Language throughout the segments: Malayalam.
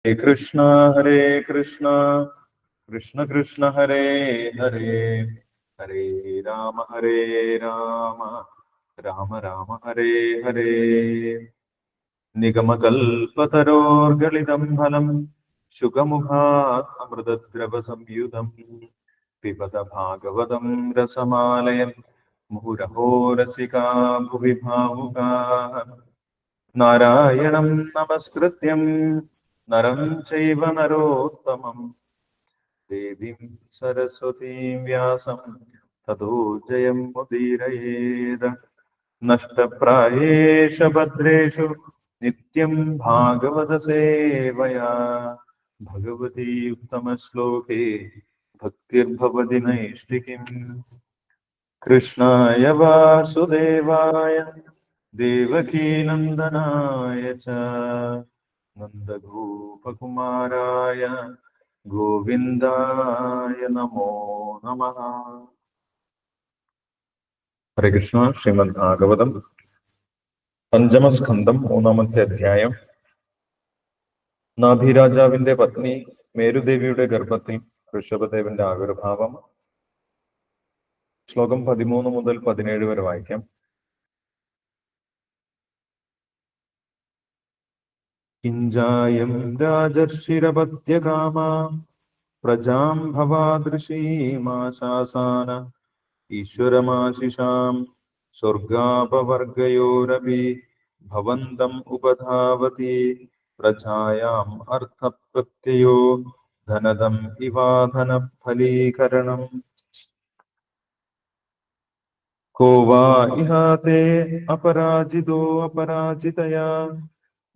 Hare Krishna, Krishna Krishna Hare Hare, Hare Rama Hare Rama, Rama Rama Hare Hare. Nigamakalpatarorgalidam phalam Shukamukhat amrutadrava samyudam Pibata bhagavatam rasamalayam Muhuraho rasika bhuvi bhavuka Narayanam namaskrityam Naram chaiva narottamam Devim saraswatim vyasam Tato jayam mudirayeda Nashtaprayesha badreshu Nityam bhagavata sevaya Bhagavati uttama shloke Bhaktir bhavati naishtikim Krishnaya vasudevaya Devaki nandanaya cha Nandagopakumaraya Govindaya namo namaha. Hare Krishna, Srimad Bhagavatam, പഞ്ചമസ്കന്ധം മൂന്നാമത്തെ അധ്യായം. നാഭിരാജാവിന്റെ പത്നി മേരുദേവിയുടെ ഗർഭത്തിൽ ഋഷഭദേവന്റെ ആവിർഭാവം. ശ്ലോകം 13 മുതൽ 17 വരെ വായിക്കാം. കിഞ്ചായം രാജർഷിരപത്യകാമ പ്രജാം ഭവാദൃശീമാശാസാന ഈശ്വരമാശിഷാം സ്വർഗാപവർഗയോരപി ഭവന്തം ഉപധാവതി പ്രജായാം അർത്ഥപ്രത്യയോ ധനദം ഇവാധന ഫലീകരണം കോ വാ ഇഹാതേ അപരാജിതോ അപരാജിതയാ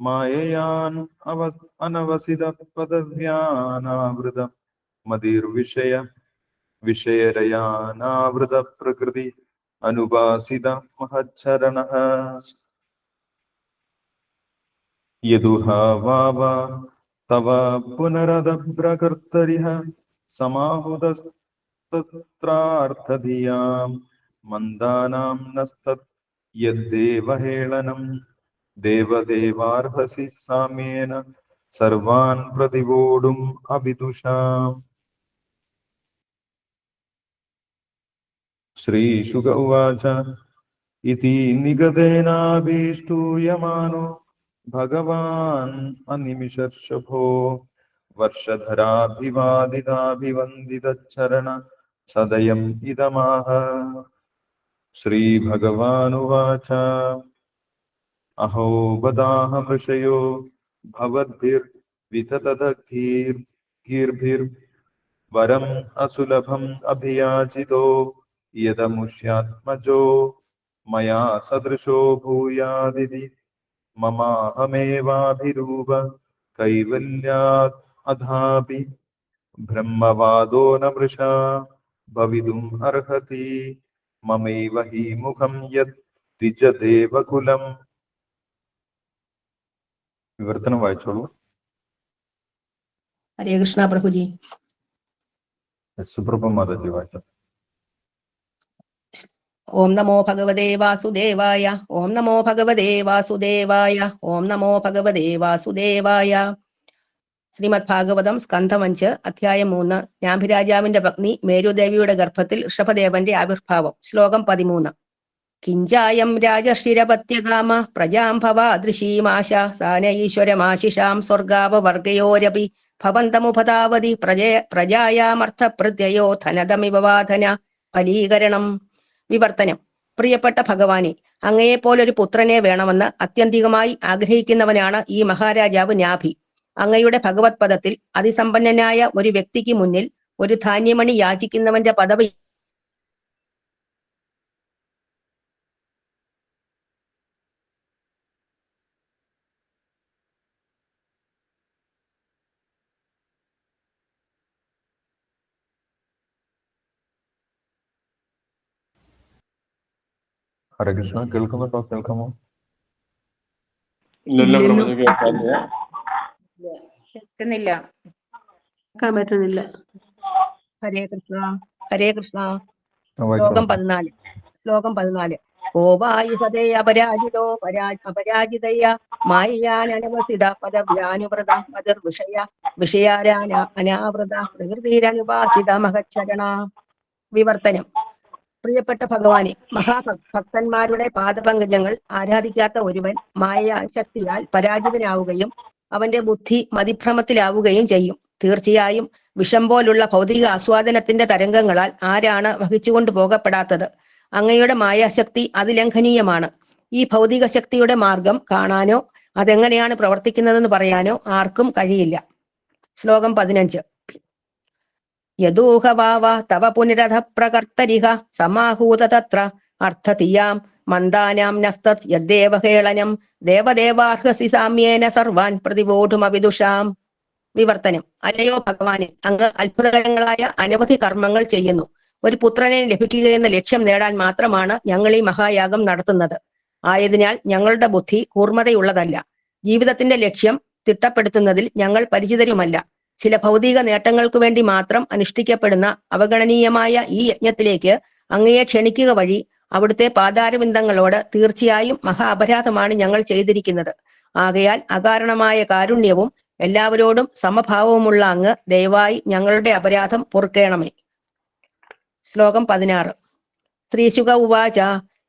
മായയാൻ അനവസിത പദവ്യാനാവൃത മതിർവിഷയ വിഷയരയാനാവൃത പ്രകൃതി അനുപാസിത മഹച്ചരണഃ യദുഹ വാവ തവ പുനരദഭ്രകർത്തരിഹ സമാഹുതസ്തത്രാർത്ഥധിയാം മന്ദാനാം നസ്തത് യദ്ദേവഹേളനം ദേവദേവാർഹസി സാമ്യേന സർവാൻ പ്രതിവോഡും അവിദുഷാം. ശ്രീശുക ഉവാച ഇതി നിഗതേനാഭീഷ്ടൂയമാനോ ഭഗവാൻ അനിമിഷർഷഭോ വർഷധരാഭിവാദിതാഭിവന്ദിതച്ചരണ സദയം ഇദമാഹ. ശ്രീഭഗവാനുവാച അഹോ ബദാഹ മൃഷയോ ഭവദ്ഭിർവിതതദഗീർഭിർ വരം അസുലഭം അഭിയാചിതോ യദമുഷ്യാത്മജോ മയാ സദൃശോ ഭൂയാദിതി മമാഹമേവാഭിരൂപ കൈവല്യാത് അധാപി ബ്രഹ്മവാദോ ന മൃഷാ ഭവിതും അർഹതി മമൈവ ഹി മുഖം യത് ദ്വിജദേവകുലം. വിവർത്തനം വായിച്ചോളൂ. ഹരേ കൃഷ്ണ പ്രഭുജി. സുപ്രഭം മാതാജി വായിച്ചു. ഓം നമോ ഭഗവതേ വാസുദേവായ. ഓം നമോ ഭഗവതേ വാസുദേവായ. ഓം നമോ ഭഗവതേ വാസുദേവായ. ശ്രീമദ് ഭാഗവതം സ്കന്ധം 5 അധ്യായം 3. നാഭിരാജാവിന്റെ പത്നി മേരുദേവിയുടെ ഗർഭത്തിൽ ഋഷഭദേവന്റെ ആവിർഭാവം. ശ്ലോകം 13. കിഞ്ചായം രാജർഷിരപത്യകാമ പ്രജാം ഭവാദൃശീമാശ സാന ഈശ്വരമാശിഷാം സ്വർഗാപവർഗയോരപി ഭവന്തമുപതാവതി പ്രജായാമർത്ഥപ്രത്യയോ ധനദമിവ വാധന ഫലീകരണം. വിവർത്തനം. പ്രിയപ്പെട്ട ഭഗവാനെ, അങ്ങയെപ്പോലൊരു പുത്രനെ വേണമെന്ന് അത്യന്തികമായി ആഗ്രഹിക്കുന്നവനാണ് ഈ മഹാരാജാവ് നാഭി. അങ്ങയുടെ ഭഗവത് പദത്തിൽ അതിസമ്പന്നനായ ഒരു വ്യക്തിക്ക് മുന്നിൽ ഒരു ധാന്യമണി യാചിക്കുന്നവന്റെ പദവി ഹരേ കൃഷ്ണ. കേൾക്കുന്നുണ്ടോ? കേൾക്കാമോ? കേൾക്കുന്നില്ല. ഹരേ കൃഷ്ണ. ഹരേ കൃഷ്ണ. ശ്ലോകം 14. കോവായുധേ അപരാജിതോ അപരാജിതയ മായയാനവസിത പദവ്യാനുവൃത വിഷയാരാന അനാവൃത പ്രകൃതിരനുപാസിത മഹച്ചരണ. വിവർത്തനം. പ്രിയപ്പെട്ട ഭഗവാനെ, മഹാഭക്തന്മാരുടെ പാദപങ്കജങ്ങൾ ആരാധിക്കാത്ത ഒരുവൻ മായാശക്തിയാൽ പരാജിതനാവുകയും അവന്റെ ബുദ്ധി മതിഭ്രമത്തിലാവുകയും ചെയ്യും. തീർച്ചയായും വിഷം പോലുള്ള ഭൗതിക ആസ്വാദനത്തിന്റെ തരംഗങ്ങളാൽ ആരാണ് വഹിച്ചുകൊണ്ടു പോകപ്പെടാത്തത്? അങ്ങയുടെ മായാശക്തി അതിലംഘനീയമാണ്. ഈ ഭൗതിക ശക്തിയുടെ മാർഗം കാണാനോ അതെങ്ങനെയാണ് പ്രവർത്തിക്കുന്നതെന്ന് പറയാനോ ആർക്കും കഴിയില്ല. ശ്ലോകം 15. യദൂഹവാവ തവ പുനരധ പ്രകർത്തരിഹ സമാഹൂത തത്ര അർത്ഥതിയാം മന്ദാനാം നസ്തത് യദ്ദേവഹേളനം ദേവദേവാർഹസി സാമ്യേന സർവാൻ പ്രതിബോധുമവിദുഷാം. വിവർത്തനം. അല്ലയോ ഭഗവാനെ, അങ്ങ് അത്ഭുതകരങ്ങളായ അനവധി കർമ്മങ്ങൾ ചെയ്യുന്നു. ഒരു പുത്രനെ ലഭിക്കുകയെന്ന ലക്ഷ്യം നേടാൻ മാത്രമാണ് ഞങ്ങൾ ഈ മഹായാഗം നടത്തുന്നത്. ആയതിനാൽ ഞങ്ങളുടെ ബുദ്ധി കൂർമ്മതയുള്ളതല്ല. ജീവിതത്തിന്റെ ലക്ഷ്യം തിട്ടപ്പെടുത്തുന്നതിൽ ഞങ്ങൾ പരിചിതരുമല്ല. ചില ഭൗതിക നേട്ടങ്ങൾക്കു വേണ്ടി മാത്രം അനുഷ്ഠിക്കപ്പെടുന്ന അവഗണനീയമായ ഈ യജ്ഞത്തിലേക്ക് അങ്ങയെ ക്ഷണിക്കുക വഴി അവിടുത്തെ പാതാരവിന്ദങ്ങളോട് തീർച്ചയായും മഹാ അപരാധമാണ് ഞങ്ങൾ ചെയ്തിരിക്കുന്നത്. ആകയാൽ അകാരണമായ കാരുണ്യവും എല്ലാവരോടും സമഭാവവുമുള്ള അങ്ങ് ദയവായി ഞങ്ങളുടെ അപരാധം പൊറുക്കേണമേ. ശ്ലോകം 16. ത്രിശുക ഉവാച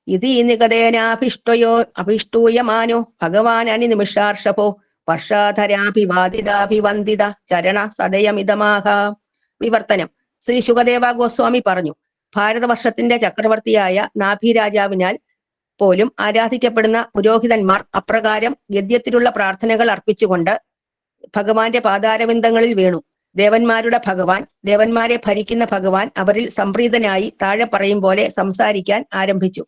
ഇതി നിഗതേനാഭിഷ്ടൂയമാനോ ഭഗവാൻ അനിനിമിഷാർഷഭോ വർഷാധരാഭിവാദിതാഭിവന്ദിത ചരണ സദയമിതമാഹ. വിവർത്തനം. ശ്രീ ശുകദേവ ഗോസ്വാമി പറഞ്ഞു, ഭാരതവർഷത്തിന്റെ ചക്രവർത്തിയായ നാഭി രാജാവിനാൽ പോലും ആരാധിക്കപ്പെടുന്ന പുരോഹിതന്മാർ അപ്രകാരം ഗദ്യത്തിലുള്ള പ്രാർത്ഥനകൾ അർപ്പിച്ചുകൊണ്ട് ഭഗവാന്റെ പാതാരവിന്ദങ്ങളിൽ വീണു. ദേവന്മാരുടെ ഭഗവാൻ, ദേവന്മാരെ ഭരിക്കുന്ന ഭഗവാൻ അവരിൽ സംപ്രീതനായി താഴെ പറയും പോലെ സംസാരിക്കാൻ ആരംഭിച്ചു.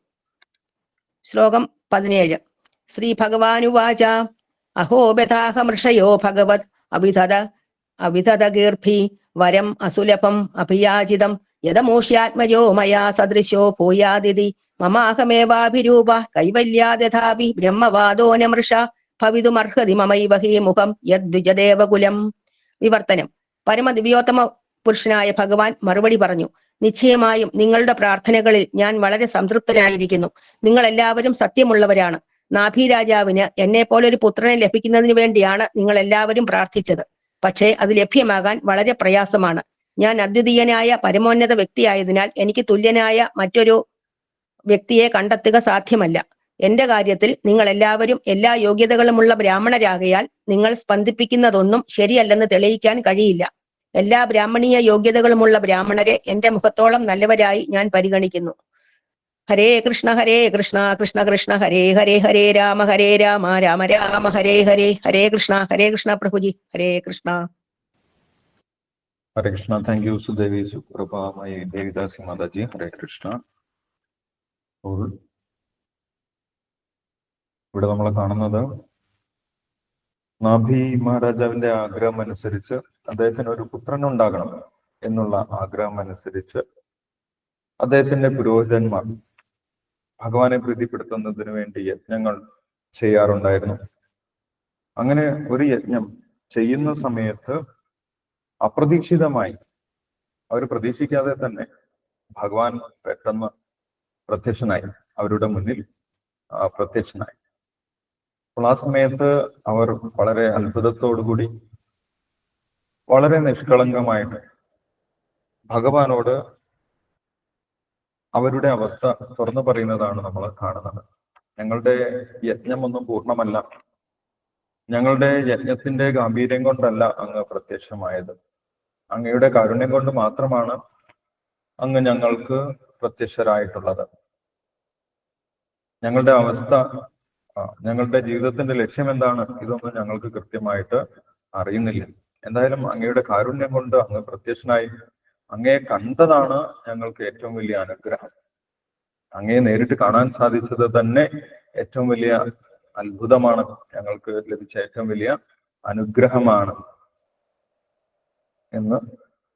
ശ്ലോകം 17. ശ്രീ ഭഗവാനുവാച അഹോ ബഥാഹമൃഷയോ ഭഗവത് അവിധതഗീർഭി വരം അസുലഭം അഭിയാചിതം യദമൂഷ്യാത്മജോ മയാ സദൃശോ ഭൂയാദിതി മമാഹമേവാഭിരൂപ കൈവല്യാദഥാപി ബ്രഹ്മവാദോ നമൃഷ ഭവിതുമർഹതി മമൈവ ഹി മുഖം യദ്വിജദേവകുലം. വിവർത്തനം. പരമദിവ്യോത്തമ പുരുഷനായ ഭഗവാൻ മറുപടി പറഞ്ഞു, നിശ്ചയമായും നിങ്ങളുടെ പ്രാർത്ഥനകളിൽ ഞാൻ വളരെ സംതൃപ്തനായിരിക്കുന്നു. നിങ്ങൾ എല്ലാവരും സത്യമുള്ളവരാണ്. നാഭി രാജാവിന് എന്നെ പോലൊരു പുത്രനെ ലഭിക്കുന്നതിന് വേണ്ടിയാണ് നിങ്ങൾ എല്ലാവരും പ്രാർത്ഥിച്ചത്. പക്ഷേ അത് ലഭ്യമാകാൻ വളരെ പ്രയാസമാണ്. ഞാൻ അദ്വിതീയനായ പരമോന്നത വ്യക്തിയായതിനാൽ എനിക്ക് തുല്യനായ മറ്റൊരു വ്യക്തിയെ കണ്ടെത്തുക സാധ്യമല്ല. എന്റെ കാര്യത്തിൽ നിങ്ങൾ എല്ലാവരും എല്ലാ യോഗ്യതകളുമുള്ള ബ്രാഹ്മണരാകയാൽ നിങ്ങൾ സ്പന്ദിപ്പിക്കുന്നതൊന്നും ശരിയല്ലെന്ന് തെളിയിക്കാൻ കഴിയില്ല. എല്ലാ ബ്രാഹ്മണീയ യോഗ്യതകളുമുള്ള ബ്രാഹ്മണരെ എന്റെ മുഖത്തോളം നല്ലവരായി ഞാൻ പരിഗണിക്കുന്നു. ഹരേ കൃഷ്ണ കൃഷ്ണ കൃഷ്ണ ഹരേ ഹരേ ഹരേ രാമ രാമ രാമ ഹരേ ഹരേ. ഹരേ കൃഷ്ണ പ്രഭുജി. ഹരേ കൃഷ്ണ. ഹരേ കൃഷ്ണ. താങ്ക് യു സുദേവി സുപ്രഭാമയി ദേവിദാസി മാതാജി. ഹരേ കൃഷ്ണ. ഇവിടെ നമ്മൾ കാണുന്നത് നാഭി മഹാരാജാവിന്റെ ആഗ്രഹം അനുസരിച്ച് അദ്ദേഹത്തിന് ഒരു പുത്രനുണ്ടാകണം എന്നുള്ള ആഗ്രഹം അനുസരിച്ച് അദ്ദേഹത്തിന്റെ പുരോഹിതന്മാർ ഭഗവാനെ പ്രീതിപ്പെടുത്തുന്നതിന് വേണ്ടി യജ്ഞങ്ങൾ ചെയ്യാറുണ്ടായിരുന്നു. അങ്ങനെ ഒരു യജ്ഞം ചെയ്യുന്ന സമയത്ത് അപ്രതീക്ഷിതമായി, അവർ പ്രതീക്ഷിക്കാതെ തന്നെ ഭഗവാൻ പെട്ടെന്ന് പ്രത്യക്ഷനായി, അവരുടെ മുന്നിൽ പ്രത്യക്ഷനായി. അപ്പോൾ ആ സമയത്ത് അവർ വളരെ അത്ഭുതത്തോടുകൂടി വളരെ നിഷ്കളങ്കമായിട്ട് ഭഗവാനോട് അവരുടെ അവസ്ഥ തുറന്നു പറയുന്നതാണ് നമ്മൾ കാണുന്നത്. ഞങ്ങളുടെ യജ്ഞമൊന്നും പൂർണ്ണമല്ല, ഞങ്ങളുടെ യജ്ഞത്തിന്റെ ഗാംഭീര്യം കൊണ്ടല്ല അങ്ങ് പ്രത്യക്ഷമായത്, അങ്ങയുടെ കാരുണ്യം കൊണ്ട് മാത്രമാണ് അങ്ങ് ഞങ്ങൾക്ക് പ്രത്യക്ഷരായിട്ടുള്ളത്. ഞങ്ങളുടെ അവസ്ഥ, ഞങ്ങളുടെ ജീവിതത്തിന്റെ ലക്ഷ്യം എന്താണ്, ഇതൊന്നും ഞങ്ങൾക്ക് കൃത്യമായിട്ട് അറിയുന്നില്ല. എന്തായാലും അങ്ങയുടെ കാരുണ്യം കൊണ്ട് അങ്ങ് പ്രത്യക്ഷനായി അങ്ങയെ കണ്ടതാണ് ഞങ്ങൾക്ക് ഏറ്റവും വലിയ അനുഗ്രഹം. അങ്ങയെ നേരിട്ട് കാണാൻ സാധിച്ചത് തന്നെ ഏറ്റവും വലിയ അത്ഭുതമാണ്, ഞങ്ങൾക്ക് ലഭിച്ച ഏറ്റവും വലിയ അനുഗ്രഹമാണ് എന്ന്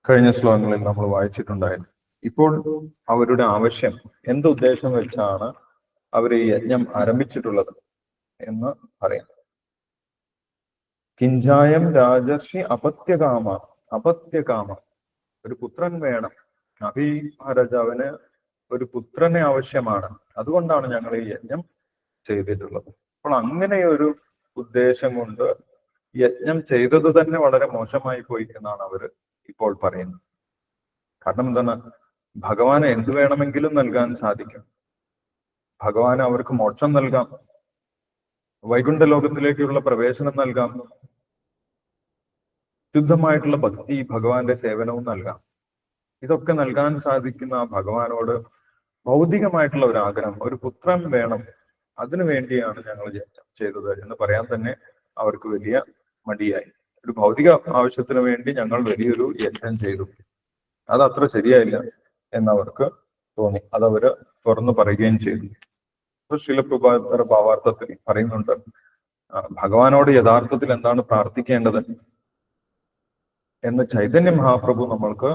കഴിഞ്ഞ ശ്ലോകങ്ങളിൽ നമ്മൾ വായിച്ചിട്ടുണ്ടായിരുന്നു. ഇപ്പോൾ അവരുടെ ആവശ്യം, എന്തുദ്ദേശം വെച്ചാണ് അവർ ഈ യജ്ഞം ആരംഭിച്ചിട്ടുള്ളത് എന്ന് പറയാം. കിഞ്ചായം രാജർഷി അപത്യകാമ, ഒരു പുത്രൻ വേണം. നബി മഹാരാജാവിന് ഒരു പുത്രനെ ആവശ്യമാണ്, അതുകൊണ്ടാണ് ഞങ്ങൾ ഈ യജ്ഞം ചെയ്തിട്ടുള്ളത്. അപ്പോൾ അങ്ങനെ ഒരു ഉദ്ദേശം കൊണ്ട് യജ്ഞം ചെയ്തത് തന്നെ വളരെ മോശമായി പോയി എന്നാണ് അവർ ഇപ്പോൾ പറയുന്നത്. കാരണം എന്താണ്? ഭഗവാന് എന്ത് വേണമെങ്കിലും നൽകാൻ സാധിക്കും. ഭഗവാന് അവർക്ക് മോക്ഷം നൽകാം, വൈകുണ്ഠ ലോകത്തിലേക്കുള്ള പ്രവേശനം നൽകാം, ശുദ്ധമായിട്ടുള്ള ഭക്തി, ഭഗവാന്റെ സേവനവും നൽകാം. ഇതൊക്കെ നൽകാൻ സാധിക്കുന്ന ആ ഭഗവാനോട് ഭൗതികമായിട്ടുള്ള ഒരു ആഗ്രഹം, ഒരു പുത്രൻ വേണം, അതിനു വേണ്ടിയാണ് ഞങ്ങൾ യജ്ഞം ചെയ്തത് എന്ന് പറയാൻ തന്നെ അവർക്ക് വലിയ മടിയായി. ഒരു ഭൗതിക ആവശ്യത്തിന് വേണ്ടി ഞങ്ങൾ വലിയൊരു യജ്ഞം ചെയ്തു, അത് അത്ര ശരിയായില്ല എന്നവർക്ക് തോന്നി. അതവര് തുറന്നു പറയുകയും ചെയ്തു. ശീലപ്രഭാതർ ഭാവാർത്ഥത്തിൽ പറയുന്നുണ്ട്, ഭഗവാനോട് യഥാർത്ഥത്തിൽ എന്താണ് പ്രാർത്ഥിക്കേണ്ടത് എന്ന് ചൈതന്യ മഹാപ്രഭു നമ്മൾക്ക്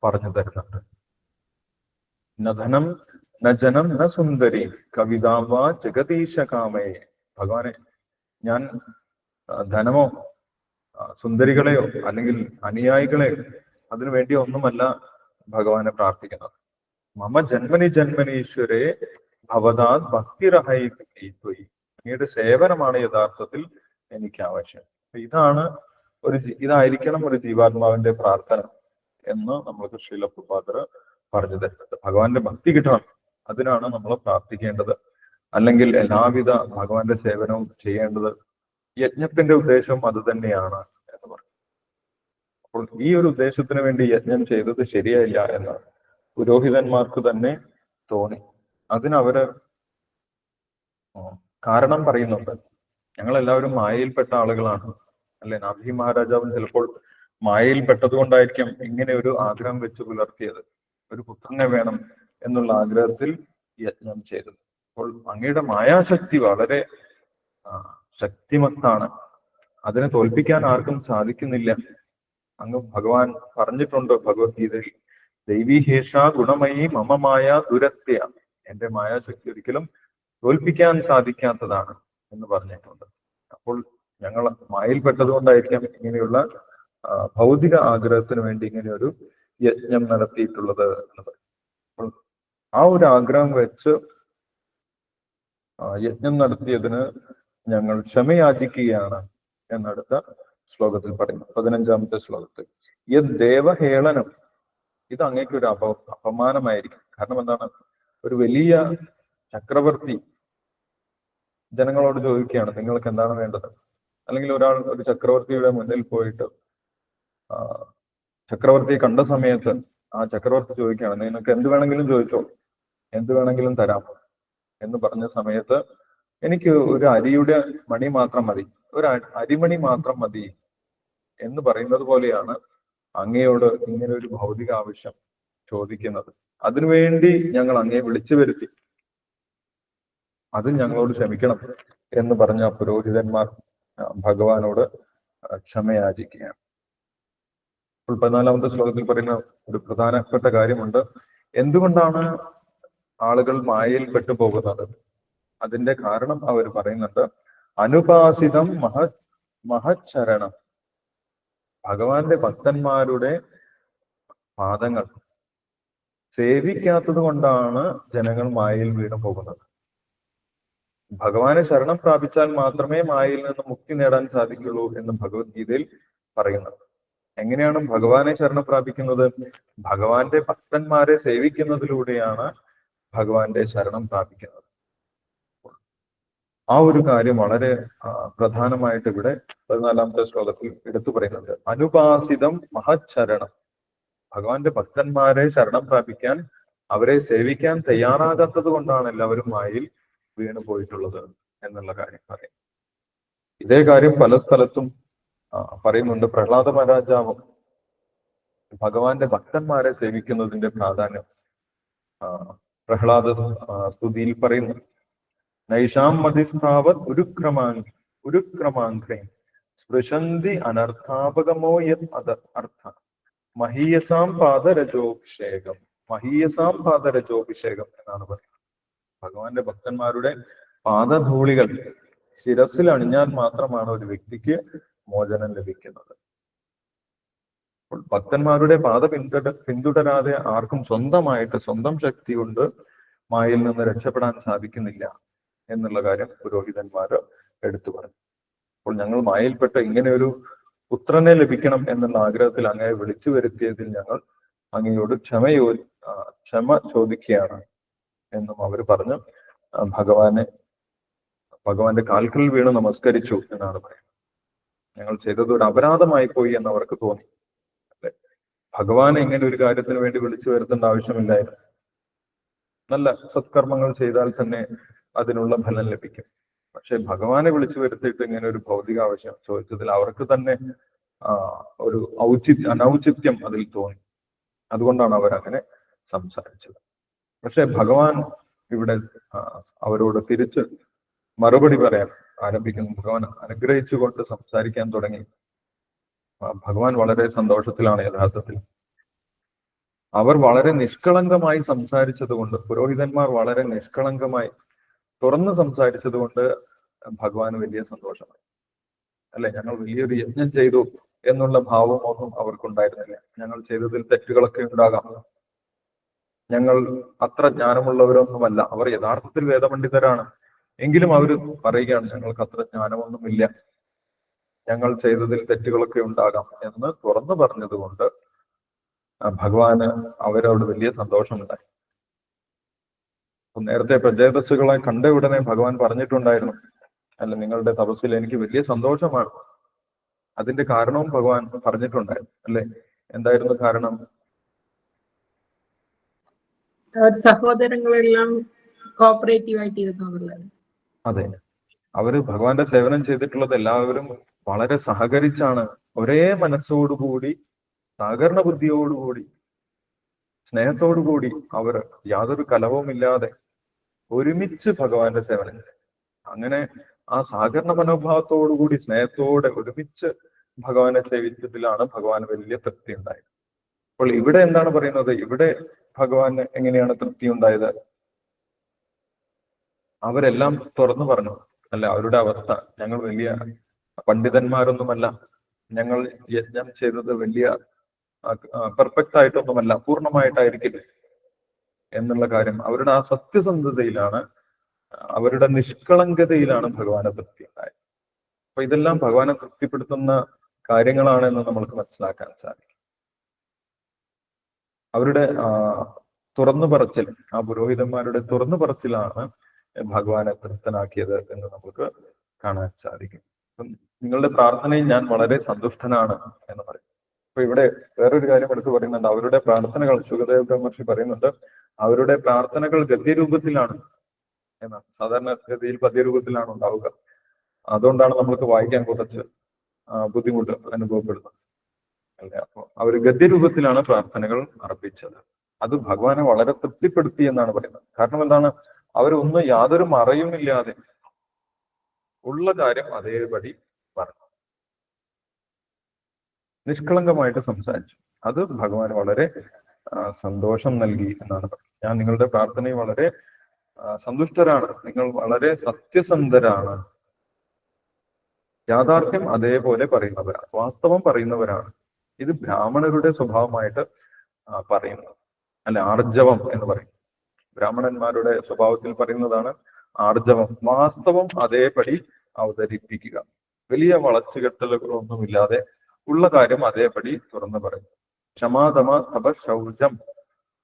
പറഞ്ഞു തരുന്നുണ്ട്. ന ധനം ന ജനം ന സുന്ദരി കവിതാവ ജഗദീശ കാമയെ. ഭഗവാനെ, ഞാൻ ധനമോ സുന്ദരികളെയോ അല്ലെങ്കിൽ അനുയായികളെയോ അതിനു വേണ്ടി ഒന്നുമല്ല ഭഗവാനെ പ്രാർത്ഥിക്കുന്നത്. മമ ജന്മനി ജന്മനീശ്വരെ ഭവതാത് ഭക്തിരഹൈ പോയി. അങ്ങയുടെ സേവനമാണ് യഥാർത്ഥത്തിൽ എനിക്ക് ആവശ്യം. ഇതാണ് ഇതായിരിക്കണം ഒരു ജീവാത്മാവിന്റെ പ്രാർത്ഥന എന്ന് നമ്മൾക്ക് ശീലപ്രഭാതർ പറഞ്ഞു തരുന്നത്. ഭഗവാന്റെ ഭക്തി കിട്ടണം, അതിനാണ് നമ്മൾ പ്രാർത്ഥിക്കേണ്ടത്. അല്ലെങ്കിൽ എല്ലാവിധ ഭഗവാന്റെ സേവനവും ചെയ്യേണ്ടത്. യജ്ഞത്തിന്റെ ഉദ്ദേശം അത് തന്നെയാണ് എന്ന് പറഞ്ഞു. അപ്പോൾ ഈ ഒരു ഉദ്ദേശത്തിന് വേണ്ടി യജ്ഞം ചെയ്തത് ശരിയായില്ല എന്ന് പുരോഹിതന്മാർക്ക് തന്നെ തോന്നി. അതിനവര് കാരണം പറയുന്നുണ്ട്. ഞങ്ങളെല്ലാവരും മായയിൽപ്പെട്ട ആളുകളാണ്, അല്ലെ? നാഭി മഹാരാജാവും ചിലപ്പോൾ മായയിൽപ്പെട്ടത് കൊണ്ടായിരിക്കും ഇങ്ങനെ ഒരു ആഗ്രഹം വെച്ച് പുലർത്തിയത്, ഒരു പുത്രനെ വേണം എന്നുള്ള ആഗ്രഹത്തിൽ യജ്ഞം ചെയ്തത്. അപ്പോൾ അങ്ങയുടെ മായാശക്തി വളരെ ശക്തിമത്താണ്, അതിനെ തോൽപ്പിക്കാൻ ആർക്കും സാധിക്കുന്നില്ല. അങ്ങ് ഭഗവാൻ പറഞ്ഞിട്ടുണ്ട് ഭഗവത്ഗീതയിൽ, ദൈവീഹേഷ ഗുണമയി മമമായ ദുരത്യ. എന്റെ മായാശക്തി ഒരിക്കലും തോൽപ്പിക്കാൻ സാധിക്കാത്തതാണ് എന്ന് പറഞ്ഞിട്ടുണ്ട്. അപ്പോൾ ഞങ്ങൾ മായയിൽപ്പെട്ടത് കൊണ്ടായിരിക്കാം ഇങ്ങനെയുള്ള ഭൗതിക ആഗ്രഹത്തിന് വേണ്ടി ഇങ്ങനെ ഒരു യജ്ഞം നടത്തിയിട്ടുള്ളത് എന്ന് പറയും. അപ്പോൾ ആ ഒരു ആഗ്രഹം വെച്ച് യജ്ഞം നടത്തിയതിന് ഞങ്ങൾ ക്ഷമയാചിക്കുകയാണ് എന്നടുത്ത ശ്ലോകത്തിൽ പറയുന്നു. 15-ാമത്തെ ശ്ലോകത്തിൽ യത് ദേവഹേളനം, ഇത് അങ്ങേക്ക് ഒരു അപമാനമായിരിക്കും. കാരണം എന്താണ്? ഒരു വലിയ ചക്രവർത്തി ജനങ്ങളോട് ചോദിക്കുകയാണ്, നിങ്ങൾക്ക് എന്താണ് വേണ്ടത്? അല്ലെങ്കിൽ ഒരു ചക്രവർത്തിയുടെ മുന്നിൽ പോയിട്ട് ചക്രവർത്തിയെ കണ്ട സമയത്ത് ആ ചക്രവർത്തി ചോദിക്കുകയാണ്, നിങ്ങൾക്ക് എന്ത് വേണമെങ്കിലും ചോദിച്ചോ, എന്ത് വേണമെങ്കിലും തരാം എന്ന് പറഞ്ഞ സമയത്ത് എനിക്ക് ഒരു അരിയുടെ മണി മാത്രം മതി, ഒരു അരിമണി മാത്രം മതി എന്ന് പറയുന്നത് പോലെയാണ് അങ്ങയോട് ഇങ്ങനെ ഒരു ഭൗതിക ആവശ്യം ചോദിക്കുന്നത്. അതിനുവേണ്ടി ഞങ്ങൾ അങ്ങയെ വിളിച്ചു വരുത്തി, അത് ഞങ്ങളോട് ക്ഷമിക്കണം എന്ന് പറഞ്ഞ പുരോഹിതന്മാർ ഭഗവാനോട് ക്ഷമയാചിക്കുകയാണ്. 14-ാമത്തെ ശ്ലോകത്തിൽ പറയുന്ന ഒരു പ്രധാനപ്പെട്ട കാര്യമുണ്ട്. എന്തുകൊണ്ടാണ് ആളുകൾ മായയിൽ പെട്ടുപോകുന്നത്? അതിന്റെ കാരണം അവർ പറയുന്നുണ്ട്, അനുപാസിതം മഹച്ചരണം. ഭഗവാന്റെ ഭക്തന്മാരുടെ പാദങ്ങൾ സേവിക്കാത്തത് കൊണ്ടാണ് ജനങ്ങൾ മായയിൽ വീണു പോകുന്നത്. ഭഗവാനെ ശരണം പ്രാപിച്ചാൽ മാത്രമേ മായയിൽ നിന്ന് മുക്തി നേടാൻ സാധിക്കുള്ളൂ എന്ന് ഭഗവത്ഗീതയിൽ പറയുന്നത്. എങ്ങനെയാണ് ഭഗവാനെ ശരണം പ്രാപിക്കുന്നത്? ഭഗവാന്റെ ഭക്തന്മാരെ സേവിക്കുന്നതിലൂടെയാണ് ഭഗവാന്റെ ശരണം പ്രാപിക്കുന്നത്. ആ ഒരു കാര്യം വളരെ പ്രധാനമായിട്ട് ഇവിടെ 14-ാമത്തെ ശ്ലോകത്തിൽ എടുത്തു പറയുന്നുണ്ട്. അനുപാസിതം മഹച്ചരണം. ഭഗവാന്റെ ഭക്തന്മാരെ ശരണം പ്രാപിക്കാൻ, അവരെ സേവിക്കാൻ തയ്യാറാകാത്തത് കൊണ്ടാണ് എല്ലാവരും മായയിൽ വീണു പോയിട്ടുള്ളത് എന്നുള്ള കാര്യം പറയും. ഇതേ കാര്യം പല സ്ഥലത്തും പറയുന്നുണ്ട്. പ്രഹ്ലാദ മഹാരാജാവും ഭഗവാന്റെ ഭക്തന്മാരെ സേവിക്കുന്നതിന്റെ പ്രാധാന്യം പ്രഹ്ലാദ സ്തുതിയിൽ പറയുന്നു. നൈഷാം മതിസ്താവത് ഉരുക്രമാങ്ക്രൈം സ്പൃശന്തി അനർത്ഥാപകമോ യത് അർത്ഥ മഹീയസാം പാദരജോഭിഷേകം. മഹീയസാം പാദരജോഭിഷേകം എന്നാണ് പറയുന്നത്. ഭഗവാന്റെ ഭക്തന്മാരുടെ പാദധൂളികൾ ശിരസിൽ അണിഞ്ഞാൽ മാത്രമാണ് ഒരു വ്യക്തിക്ക് മോചനം ലഭിക്കുന്നത്. അപ്പോൾ ഭക്തന്മാരുടെ പാത പിന്തുടരാതെ ആർക്കും സ്വന്തമായിട്ട് സ്വന്തം ശക്തി കൊണ്ട് മായയിൽ നിന്ന് രക്ഷപ്പെടാൻ സാധിക്കുന്നില്ല എന്നുള്ള കാര്യം പുരോഹിതന്മാർ എടുത്തു പറഞ്ഞു. അപ്പോൾ ഞങ്ങൾ മായയിൽപ്പെട്ട ഇങ്ങനെ ഒരു പുത്രനെ ലഭിക്കണം എന്നുള്ള ആഗ്രഹത്തിൽ അങ്ങയെ വിളിച്ചു വരുത്തിയതിൽ ഞങ്ങൾ അങ്ങയോട് ക്ഷമ ചോദിക്കുകയാണ് എന്നും അവർ പറഞ്ഞു ഭഗവാന്റെ കാൽക്കൽ വീണ് നമസ്കരിച്ചു എന്നാണ് പറയുന്നത്. ഞങ്ങൾ ചെയ്തത് ഒരു അപരാധമായി പോയി എന്ന് അവർക്ക് തോന്നി. അല്ലെ, ഭഗവാനെ ഇങ്ങനെ ഒരു കാര്യത്തിന് വേണ്ടി വിളിച്ചു വരുത്തേണ്ട ആവശ്യമില്ലായിരുന്നു. നല്ല സത്കർമ്മങ്ങൾ ചെയ്താൽ തന്നെ അതിനുള്ള ഫലം ലഭിക്കും. പക്ഷെ ഭഗവാനെ വിളിച്ചു വരുത്തിയിട്ട് ഇങ്ങനെ ഒരു ഭൗതിക ആവശ്യം ചോദിച്ചതിൽ അവർക്ക് തന്നെ ഒരു അനൗചിത്യം അതിൽ തോന്നി. അതുകൊണ്ടാണ് അവരങ്ങനെ സംസാരിച്ചത്. പക്ഷെ ഭഗവാൻ ഇവിടെ അവരോട് തിരിച്ച് മറുപടി പറയാൻ ആരംഭിക്കുന്നു. ഭഗവാൻ അനുഗ്രഹിച്ചുകൊണ്ട് സംസാരിക്കാൻ തുടങ്ങി. ഭഗവാൻ വളരെ സന്തോഷത്തിലാണ് യഥാർത്ഥത്തിൽ. അവർ വളരെ നിഷ്കളങ്കമായി സംസാരിച്ചത് കൊണ്ട്, പുരോഹിതന്മാർ വളരെ നിഷ്കളങ്കമായി തുറന്ന് സംസാരിച്ചത് കൊണ്ട് ഭഗവാന് വലിയ സന്തോഷമായി. അല്ലെ, ഞങ്ങൾ വലിയൊരു യജ്ഞം ചെയ്തു എന്നുള്ള ഭാവമൊന്നും അവർക്കുണ്ടായിരുന്നില്ല. ഞങ്ങൾ ചെയ്തതിൽ തെറ്റുകളൊക്കെ ഉണ്ടാകാം, ഞങ്ങൾ അത്ര ജ്ഞാനമുള്ളവരൊന്നുമല്ല. അവർ യഥാർത്ഥത്തിൽ വേദപണ്ഡിതരാണ്. എങ്കിലും അവർ പറയുകയാണ് ഞങ്ങൾക്ക് അത്ര ജ്ഞാനമൊന്നുമില്ല, ഞങ്ങൾ ചെയ്തതിൽ തെറ്റുകളൊക്കെ ഉണ്ടാകാം എന്ന് തുറന്നു പറഞ്ഞതുകൊണ്ട് ഭഗവാന് അവരോട് വലിയ സന്തോഷമുണ്ടായി. നേരത്തെ പ്രജേതസ്സുകളെ കണ്ട ഉടനെ ഭഗവാൻ പറഞ്ഞിട്ടുണ്ടായിരുന്നു, അല്ല, നിങ്ങളുടെ തപസ്സിൽ എനിക്ക് വലിയ സന്തോഷമാണ്. അതിന്റെ കാരണവും ഭഗവാൻ പറഞ്ഞിട്ടുണ്ടായിരുന്നു. അല്ലെ, എന്തായിരുന്നു കാരണം? സഹോദരങ്ങളെല്ലാം കോപ്പറേറ്റീവ് ആയിട്ടിരുന്നു. അതെ, അവര് ഭഗവാന്റെ സേവനം ചെയ്തിട്ടുള്ളത് എല്ലാവരും വളരെ സഹകരിച്ചാണ്, ഒരേ മനസ്സോടുകൂടി, സഹകരണ ബുദ്ധിയോടുകൂടി, സ്നേഹത്തോടുകൂടി അവർ യാതൊരു കലവുമില്ലാതെ ഒരുമിച്ച് ഭഗവാന്റെ സേവനം ചെയ്തു. അങ്ങനെ ആ സഹകരണ മനോഭാവത്തോടുകൂടി സ്നേഹത്തോടെ ഒരുമിച്ച് ഭഗവാനെ സേവിച്ചതിലാണ് ഭഗവാന് വലിയ തൃപ്തി ഉണ്ടായത്. അപ്പോൾ ഇവിടെ എന്താണ് പറയുന്നത്? ഇവിടെ ഭഗവാന് എങ്ങനെയാണ് തൃപ്തി ഉണ്ടായത്? അവരെല്ലാം തുറന്നു പറഞ്ഞു, അല്ല, അവരുടെ അവസ്ഥ, ഞങ്ങൾ വലിയ പണ്ഡിതന്മാരൊന്നുമല്ല, ഞങ്ങൾ യജ്ഞം ചെയ്തത് വലിയ പെർഫെക്റ്റ് ആയിട്ടൊന്നുമല്ല, പൂർണ്ണമായിട്ടായിരിക്കില്ല എന്നുള്ള കാര്യം. അവരുടെ ആ സത്യസന്ധതയിലാണ്, അവരുടെ നിഷ്കളങ്കതയിലാണ് ഭഗവാനെ തൃപ്തി ഉണ്ടായത്. അപ്പൊ ഇതെല്ലാം ഭഗവാനെ തൃപ്തിപ്പെടുത്തുന്ന കാര്യങ്ങളാണെന്ന് നമ്മൾക്ക് മനസ്സിലാക്കാൻ സാധിക്കും. അവരുടെ തുറന്നു പറച്ചിൽ, ആ പുരോഹിതന്മാരുടെ തുറന്നു പറച്ചിലാണ് ഭഗവാനെ തൃപ്തനാക്കിയത് എന്ന് നമുക്ക് കാണാൻ സാധിക്കും. നിങ്ങളുടെ പ്രാർത്ഥനയിൽ ഞാൻ വളരെ സന്തുഷ്ടനാണ് എന്ന് പറയും. അപ്പൊ ഇവിടെ വേറൊരു കാര്യം എടുത്തു പറയുന്നുണ്ട്. അവരുടെ പ്രാർത്ഥനകൾ, ശുകദേവ് ബ്രഹ്മർഷി പറയുന്നുണ്ട്, അവരുടെ പ്രാർത്ഥനകൾ ഗദ്യരൂപത്തിലാണ് എന്നാണ്. സാധാരണ ഗതിയിൽ പദ്യരൂപത്തിലാണ് ഉണ്ടാവുക. അതുകൊണ്ടാണ് നമ്മൾക്ക് വായിക്കാൻ കുറച്ച് ബുദ്ധിമുട്ട് അനുഭവപ്പെടുന്നത്. അല്ലെ, അപ്പൊ അവർ ഗദ്യരൂപത്തിലാണ് പ്രാർത്ഥനകൾ അർപ്പിച്ചത്. അത് ഭഗവാനെ വളരെ തൃപ്തിപ്പെടുത്തി എന്നാണ് പറയുന്നത്. കാരണം എന്താണ്? അവരൊന്നും യാതൊരു മറയുമില്ലാതെ ഉള്ള കാര്യം അതേപടി പറഞ്ഞു, നിഷ്കളങ്കമായിട്ട് സംസാരിച്ചു. അത് ഭഗവാൻ വളരെ സന്തോഷം നൽകി എന്നാണ് പറയുന്നത്. ഞാൻ നിങ്ങളുടെ പ്രാർത്ഥനയിൽ വളരെ സന്തുഷ്ടരാണ്, നിങ്ങൾ വളരെ സത്യസന്ധരാണ്, യാഥാർത്ഥ്യം അതേപോലെ പറയുന്നവരാണ്, വാസ്തവം പറയുന്നവരാണ്. ഇത് ബ്രാഹ്മണരുടെ സ്വഭാവമായിട്ട് പറയുന്നത്. അല്ല, ആർജവം എന്ന് പറയും. ബ്രാഹ്മണന്മാരുടെ സ്വഭാവത്തിൽ പറയുന്നതാണ് ആർജവം. വാസ്തവം അതേപടി അവതരിപ്പിക്കുക, വലിയ വളച്ചുകെട്ടലുകളൊന്നുമില്ലാതെ ഉള്ള കാര്യം അതേപടി തുറന്നു പറയും. ക്ഷമാതമ തപ ശൗചം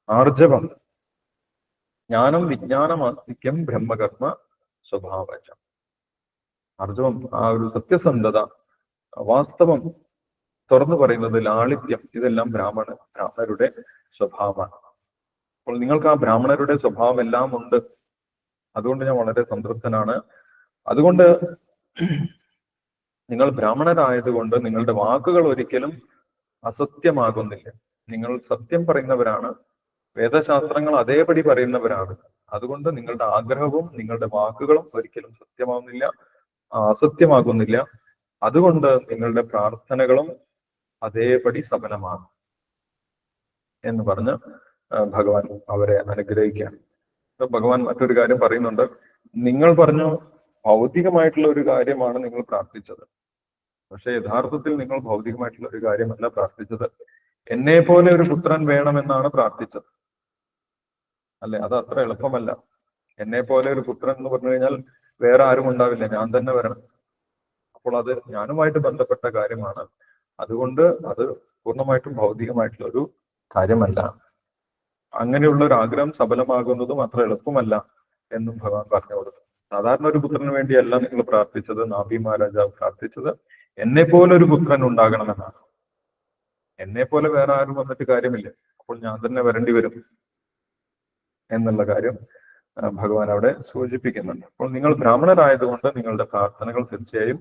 ആർജവം ജ്ഞാനം വിജ്ഞാനമാസ്തിക്യം ബ്രഹ്മകർമ്മ സ്വഭാവജം. ആർജവം, ആ ഒരു സത്യസന്ധത, വാസ്തവം തുറന്നു പറയുന്നത്, ലാളിത്യം, ഇതെല്ലാം ബ്രാഹ്മണരുടെ സ്വഭാവമാണ്. അപ്പോൾ നിങ്ങൾക്ക് ആ ബ്രാഹ്മണരുടെ സ്വഭാവം എല്ലാം ഉണ്ട്. അതുകൊണ്ട് ഞാൻ വളരെ സംതൃപ്തനാണ്. അതുകൊണ്ട് നിങ്ങൾ ബ്രാഹ്മണരായതുകൊണ്ട് നിങ്ങളുടെ വാക്കുകൾ ഒരിക്കലും അസത്യമാകുന്നില്ല. നിങ്ങൾ സത്യം പറയുന്നവരാണ്, വേദശാസ്ത്രങ്ങൾ അതേപടി പറയുന്നവരാണ്. അതുകൊണ്ട് നിങ്ങളുടെ ആഗ്രഹവും നിങ്ങളുടെ വാക്കുകളും ഒരിക്കലും സത്യമാകുന്നില്ല, അസത്യമാകുന്നില്ല. അതുകൊണ്ട് നിങ്ങളുടെ പ്രാർത്ഥനകളും അതേപടി സഫലമാണ് എന്ന് പറഞ്ഞ് ഭഗവാൻ അവരെ അനുഗ്രഹിക്കുകയാണ്. ഭഗവാൻ മറ്റൊരു കാര്യം പറയുന്നുണ്ട്. നിങ്ങൾ പറഞ്ഞു ഭൗതികമായിട്ടുള്ള ഒരു കാര്യമാണ് നിങ്ങൾ പ്രാർത്ഥിച്ചത്, പക്ഷെ യഥാർത്ഥത്തിൽ നിങ്ങൾ ഭൗതികമായിട്ടുള്ള ഒരു കാര്യമല്ല പ്രാർത്ഥിച്ചത്. എന്നെ പോലെ ഒരു പുത്രൻ വേണമെന്നാണ് പ്രാർത്ഥിച്ചത്. അല്ലെ, അത് അത്ര എളുപ്പമല്ല. എന്നെ പോലെ ഒരു പുത്രൻ എന്ന് പറഞ്ഞു കഴിഞ്ഞാൽ വേറെ ആരും ഉണ്ടാവില്ല, ഞാൻ തന്നെ വരണം. അപ്പോൾ അത് ഞാനുമായിട്ട് ബന്ധപ്പെട്ട കാര്യമാണ്. അതുകൊണ്ട് അത് പൂർണ്ണമായിട്ടും ഭൗതികമായിട്ടുള്ള ഒരു കാര്യമല്ല. അങ്ങനെയുള്ള ഒരു ആഗ്രഹം സഫലമാകുന്നതും അത്ര എളുപ്പമല്ല എന്നും ഭഗവാൻ പറഞ്ഞു കൊടുത്തു. സാധാരണ ഒരു പുത്രന് വേണ്ടിയല്ല നിങ്ങൾ പ്രാർത്ഥിച്ചത്, നാഭി മഹാരാജാവ് പ്രാർത്ഥിച്ചത് എന്നെ പോലെ ഒരു പുത്രൻ ഉണ്ടാകണമെന്നാണ്. എന്നെ പോലെ വേറെ ആരും വന്നിട്ട് കാര്യമില്ല, അപ്പോൾ ഞാൻ തന്നെ വരേണ്ടി വരും എന്നുള്ള കാര്യം ഭഗവാൻ അവിടെ സൂചിപ്പിക്കുന്നുണ്ട്. അപ്പോൾ നിങ്ങൾ ബ്രാഹ്മണരായതുകൊണ്ട് നിങ്ങളുടെ പ്രാർത്ഥനകൾ തീർച്ചയായും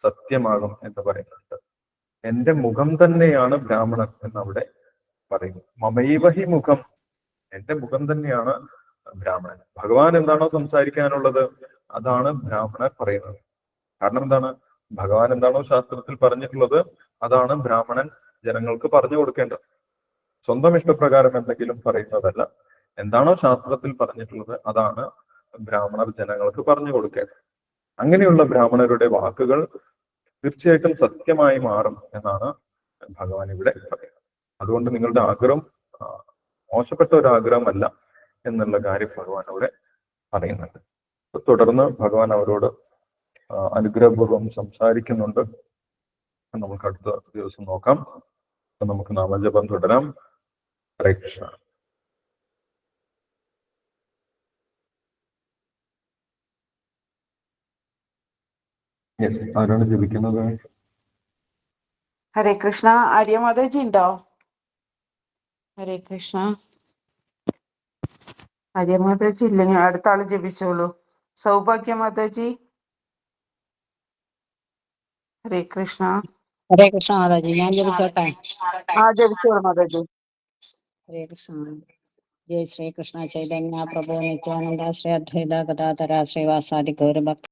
സത്യമാകും എന്ന് പറയുന്നുണ്ട്. എന്റെ മുഖം തന്നെയാണ് ബ്രാഹ്മണൻ എന്നവിടെ പറയുന്നു. മമൈവഹി മുഖം, എന്റെ മുഖം തന്നെയാണ് ബ്രാഹ്മണൻ. ഭഗവാൻ എന്താണോ സംസാരിക്കാനുള്ളത് അതാണ് ബ്രാഹ്മണർ പറയുന്നത്. കാരണം എന്താണ്? ഭഗവാൻ എന്താണോ ശാസ്ത്രത്തിൽ പറഞ്ഞിട്ടുള്ളത് അതാണ് ബ്രാഹ്മണൻ ജനങ്ങൾക്ക് പറഞ്ഞു കൊടുക്കേണ്ടത്. സ്വന്തം ഇഷ്ടപ്രകാരം എന്തെങ്കിലും പറയുന്നതല്ല. എന്താണോ ശാസ്ത്രത്തിൽ പറഞ്ഞിട്ടുള്ളത് അതാണ് ബ്രാഹ്മണർ ജനങ്ങൾക്ക് പറഞ്ഞു കൊടുക്കേണ്ടത്. അങ്ങനെയുള്ള ബ്രാഹ്മണരുടെ വാക്കുകൾ തീർച്ചയായിട്ടും സത്യമായി മാറും എന്നാണ് ഭഗവാൻ ഇവിടെ പറയുന്നത്. അതുകൊണ്ട് നിങ്ങളുടെ ആഗ്രഹം മോശപ്പെട്ട ഒരു ആഗ്രഹമല്ല എന്നുള്ള കാര്യം ഭഗവാൻ അവിടെ പറയുന്നുണ്ട്. തുടർന്ന് ഭഗവാൻ അവരോട് അനുഗ്രഹപൂർവ്വം സംസാരിക്കുന്നുണ്ട്. നമുക്ക് അടുത്ത ദിവസം നോക്കാം. നമുക്ക് നാമജപം തുടരാം. ഹരേ കൃഷ്ണ. ആരാണ് ജപിക്കുന്നത്? ഹരേ കൃഷ്ണ. ആര്യമാതാജി ഉണ്ടോ? ഹരേ കൃഷ്ണ. ആര്യമാതാജി ഇല്ലെങ്കിൽ അടുത്ത ആള് ജപിച്ചോളൂ. സൗഭാഗ്യ മാതാജി. ഹരേ കൃഷ്ണ. ഹരേ കൃഷ്ണ മാതാജി, ഞാൻ ജപിച്ചോട്ടെ? ജപിച്ചോളൂ മാതാജി. ഹരേ കൃഷ്ണ. ജയ ശ്രീകൃഷ്ണ ചൈതന്യ പ്രഭു നിത്യാനന്ദ ശ്രീ അദ്വൈത ഗദാധര ശ്രീവാസാദി ഗൗരഭക്ത